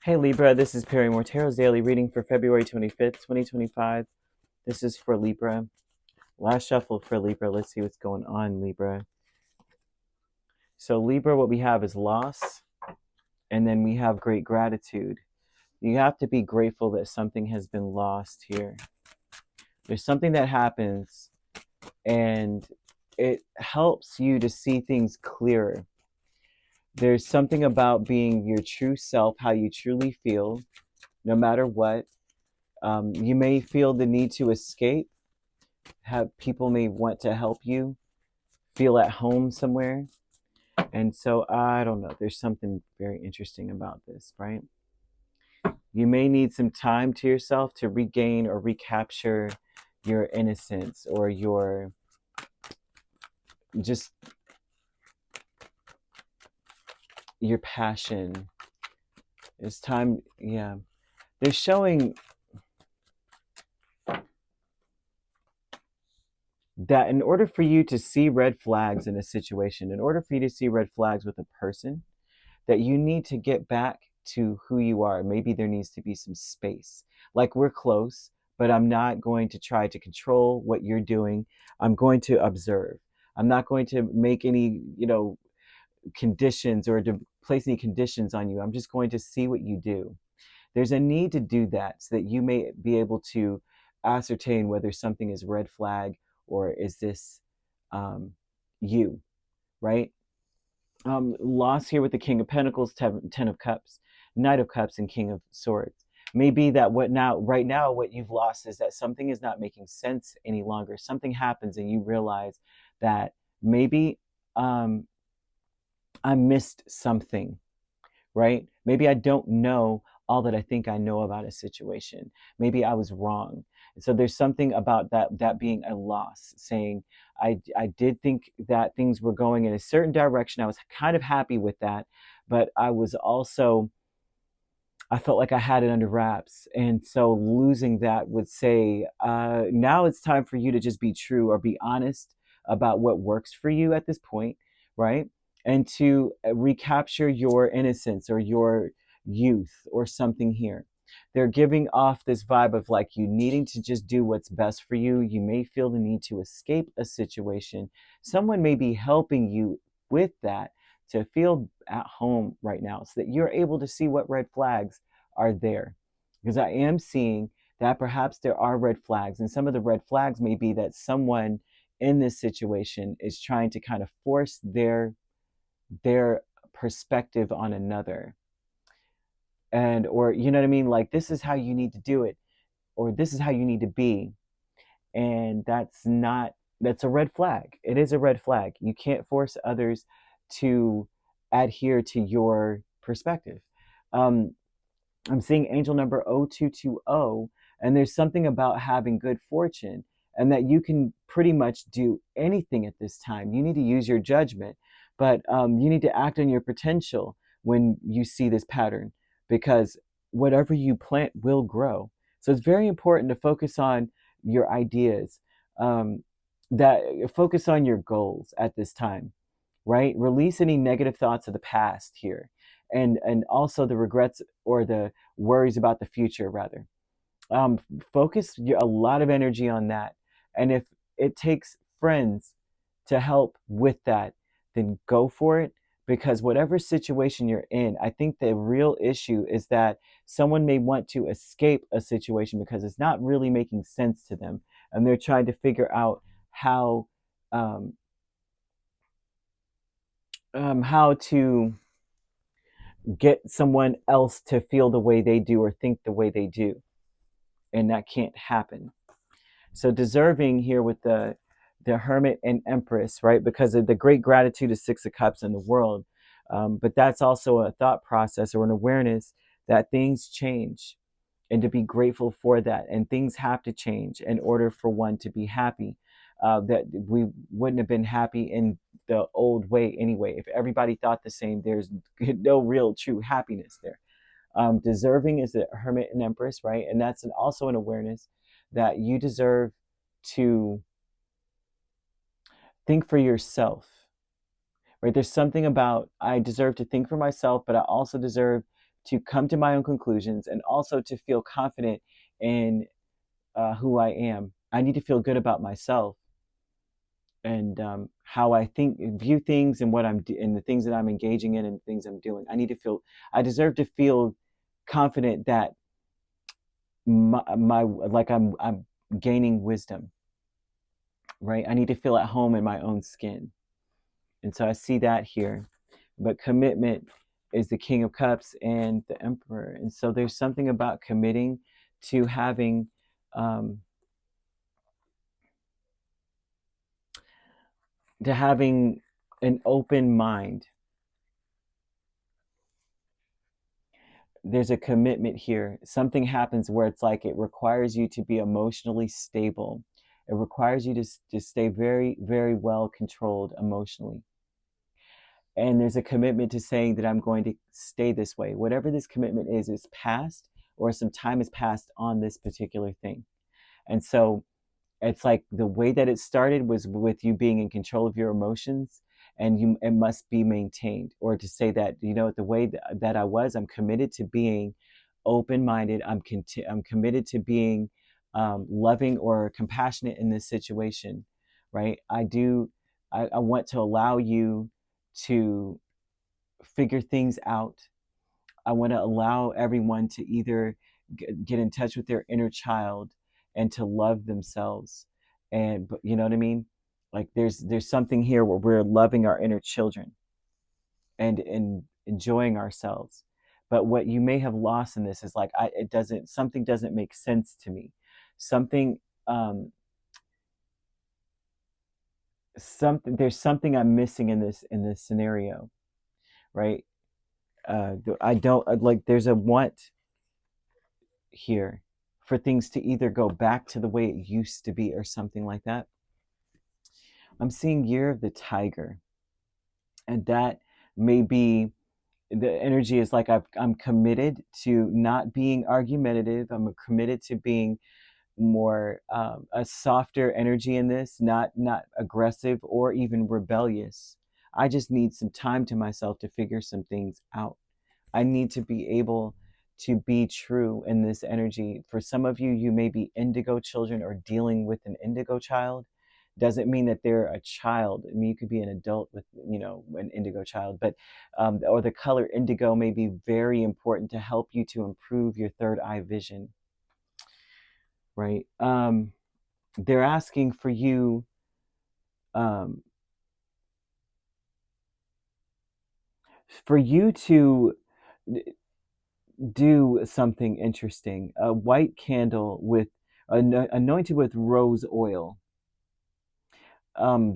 Hey Libra, this is Perrymore Tarot's daily reading for February 25th, 2025. This is for Libra. Last shuffle for Libra. Let's see what's going on, Libra. So Libra, what we have is loss, and then we have great gratitude. You have to be grateful that something has been lost here. There's something that happens, and it helps you to see things clearer. There's something about being your true self, how you truly feel, no matter what. You may feel the need to escape. Have people may want to help you feel at home somewhere. And so I don't know. There's something very interesting about this, right? You may need some time to yourself to regain or recapture your innocence or your just your passion. It's time, yeah. They're showing that in order for you to see red flags in a situation, in order for you to see red flags with a person, that you need to get back to who you are. Maybe there needs to be some space. Like, we're close, but I'm not going to try to control what you're doing. I'm going to observe. I'm not going to make any, conditions or to place any conditions on you. I'm just going to see what you do. There's a need to do that so that you may be able to ascertain whether something is red flag or is this you, right? Loss here with the King of Pentacles, Ten of Cups, Knight of Cups, and King of Swords. Maybe that right now, what you've lost is that something is not making sense any longer. Something happens and you realize that maybe I missed something, right? Maybe I don't know all that I think I know about a situation. Maybe I was wrong. And so there's something about that being a loss, saying I did think that things were going in a certain direction. I was kind of happy with that, but I was also, I felt like I had it under wraps. And so losing that would say, now it's time for you to just be true or be honest about what works for you at this point, right? And to recapture your innocence or your youth or something here. They're giving off this vibe of like you needing to just do what's best for you. You may feel the need to escape a situation. Someone may be helping you with that to feel at home right now so that you're able to see what red flags are there. Because I am seeing that perhaps there are red flags, and some of the red flags may be that someone in this situation is trying to kind of force their perspective on another, and or you know what I mean, like this is how you need to do it or this is how you need to be, and that's a red flag. It is a red flag. You can't force others to adhere to your perspective. um, I'm seeing angel number 0220, and there's something about having good fortune and that you can pretty much do anything at this time. You need to use your judgment, but you need to act on your potential when you see this pattern, because whatever you plant will grow. So it's very important to focus on your ideas, um, that focus on your goals at this time, right? Release any negative thoughts of the past here, and also the regrets or the worries about the future, rather. Focus a lot of energy on that. And if it takes friends to help with that, then go for it. Because whatever situation you're in, I think the real issue is that someone may want to escape a situation because it's not really making sense to them. And they're trying to figure out how um, how to get someone else to feel the way they do or think the way they do. And that can't happen. So deserving here with the Hermit and Empress, right? Because of the great gratitude of Six of Cups in the world. But that's also a thought process or an awareness that things change, and to be grateful for that. And things have to change in order for one to be happy. That we wouldn't have been happy in the old way anyway. If everybody thought the same, there's no real true happiness there. Deserving is the Hermit and Empress, right? And that's also an awareness that you deserve to think for yourself, right? There's something about I deserve to think for myself, but I also deserve to come to my own conclusions, and also to feel confident in who I am. I need to feel good about myself, and how I view things, and and the things that I'm engaging in, and things I'm doing. I deserve to feel confident that my like I'm gaining wisdom, right? I need to feel at home in my own skin. And so I see that here. But commitment is the King of Cups and the Emperor. And so there's something about committing to having um, an open mind. There's a commitment here. Something happens where it's like it requires you to be emotionally stable. It requires you to stay very, very well controlled emotionally. And there's a commitment to saying that I'm going to stay this way. Whatever this commitment is past, or some time has passed on this particular thing. And so it's like the way that it started was with you being in control of your emotions, and it must be maintained. Or to say that, the way that I'm committed to being open-minded. I'm committed to being loving or compassionate in this situation, right? I want to allow you to figure things out. I want to allow everyone to either get in touch with their inner child and to love themselves. And you know what I mean? Like there's something here where we're loving our inner children and enjoying ourselves. But what you may have lost in this is like something doesn't make sense to me. Something um there's something I'm missing in this scenario, right? I don't like, there's a want here for things to either go back to the way it used to be or something like that. I'm seeing Year of the Tiger, and that may be the energy is like I'm committed to not being argumentative. I'm committed to being more a softer energy in this, not aggressive or even rebellious. I just need some time to myself to figure some things out. I need to be able to be true in this energy. For some of you, you may be indigo children or dealing with an indigo child. Doesn't mean that they're a child. I mean, you could be an adult with, an indigo child, but or the color indigo may be very important to help you to improve your third eye vision, right? They're asking for you um, to do something interesting. A white candle with anointed with rose oil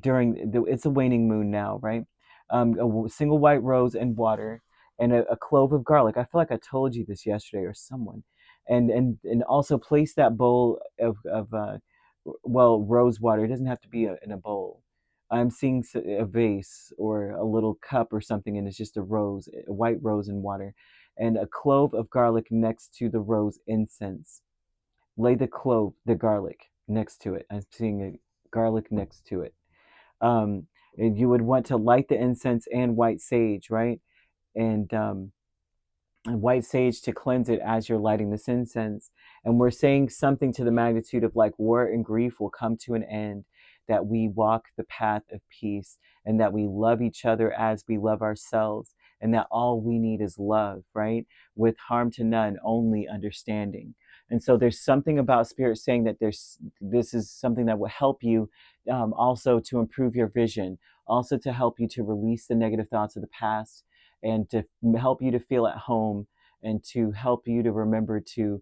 during it's a waning moon now, right? A single white rose and water, and a clove of garlic. I feel like I told you this yesterday or someone, and also place that bowl of rose water. It doesn't have to be in a bowl. I'm seeing a vase or a little cup or something, and it's just a white rose and water, and a clove of garlic next to the rose incense. Lay the garlic next to it. I'm seeing a garlic next to it. And you would want to light the incense and white sage, right? And white sage to cleanse it as you're lighting this incense. And we're saying something to the magnitude of like war and grief will come to an end, that we walk the path of peace, and that we love each other as we love ourselves, and that all we need is love, right? With harm to none, only understanding. And so there's something about Spirit saying that this is something that will help you also to improve your vision, also to help you to release the negative thoughts of the past, and to help you to feel at home, and to help you to remember to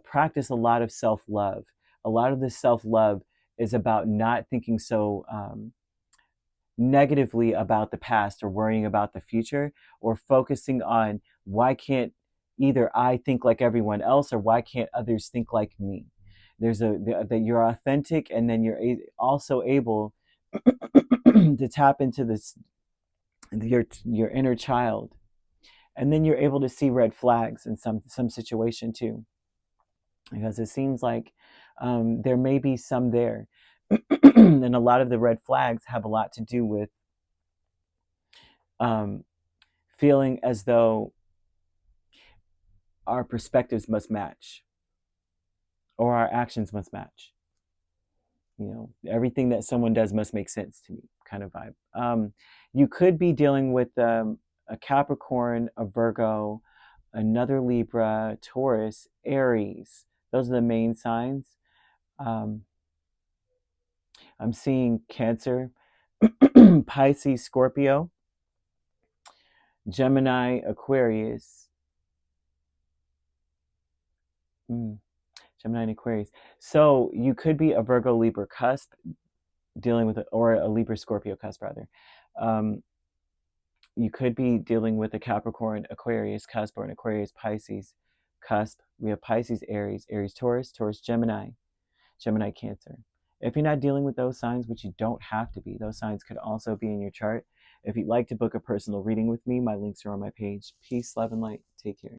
practice a lot of self-love. A lot of this self-love is about not thinking so negatively about the past or worrying about the future, or focusing on why can't either I think like everyone else, or why can't others think like me. That you're authentic, and then you're also able to tap into your inner child, and then you're able to see red flags in some situation too, because it seems like there may be some there. And a lot of the red flags have a lot to do with feeling as though our perspectives must match, or our actions must match. You know, everything that someone does must make sense to me, kind of vibe. You could be dealing with a Capricorn, a Virgo, another Libra, Taurus, Aries. Those are the main signs. I'm seeing Cancer, Pisces, Scorpio, Gemini, Aquarius. Gemini and Aquarius. So you could be a Virgo, Libra cusp, dealing with, or a Libra, Scorpio cusp, rather. You could be dealing with a Capricorn, Aquarius cusp, or an Aquarius, Pisces cusp. We have Pisces, Aries, Aries, Taurus, Taurus, Gemini, Gemini, Cancer. If you're not dealing with those signs, which you don't have to be, those signs could also be in your chart. If you'd like to book a personal reading with me, my links are on my page. Peace, love, and light. Take care.